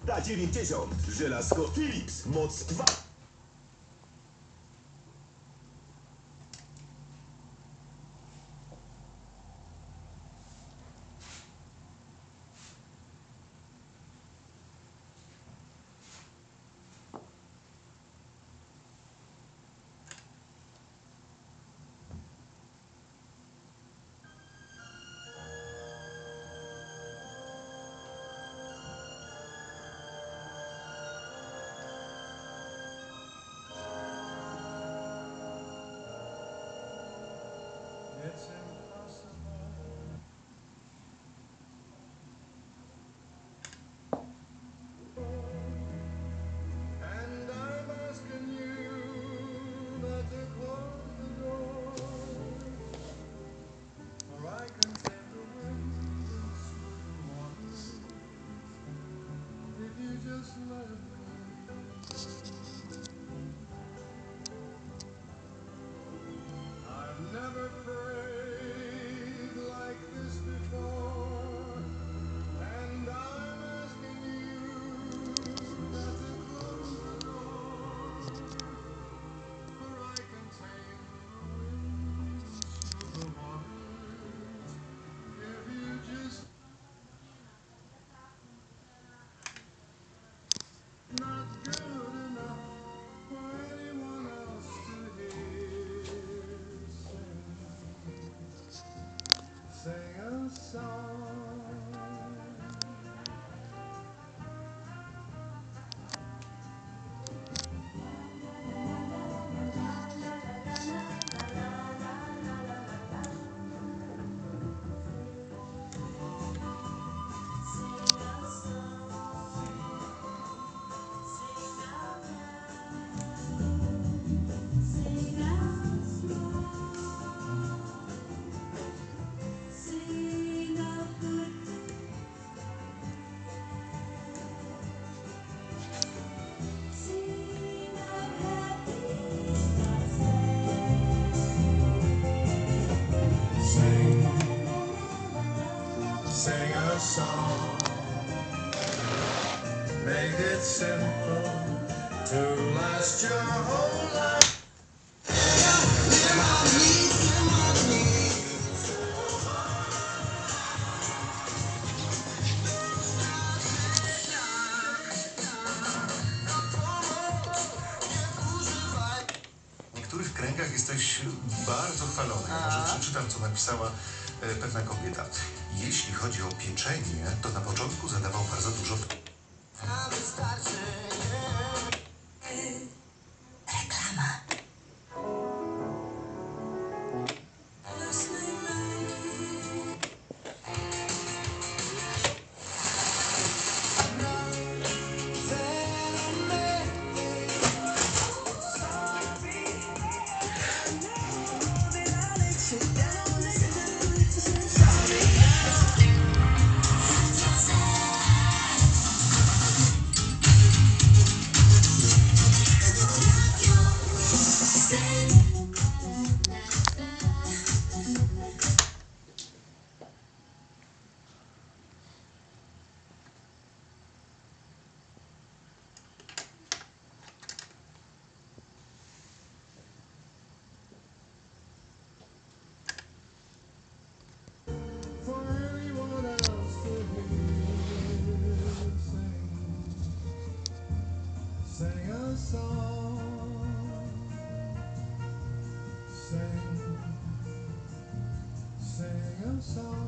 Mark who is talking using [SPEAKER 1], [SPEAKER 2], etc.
[SPEAKER 1] Ta 90. Żelazko Philips. Moc 2.
[SPEAKER 2] It's impossible. And I'm asking you not to close the door, or I can take the wind and smooth the waters if you just let me. I've never prayed like this before, and I'm asking you not to close the door, for I can tame the winds, smooth the waters, if you just not good enough for anyone else to hear. Sing a song. Sing a song, make it simple to last your whole life.
[SPEAKER 3] W niektórych kręgach jesteś bardzo chwalony. Ja może przeczytam, co napisała pewna kobieta. Jeśli chodzi o pieczenie, to na początku zadawał bardzo dużo
[SPEAKER 4] Reklama.
[SPEAKER 2] For anyone else to hear, sing a song, sing a song.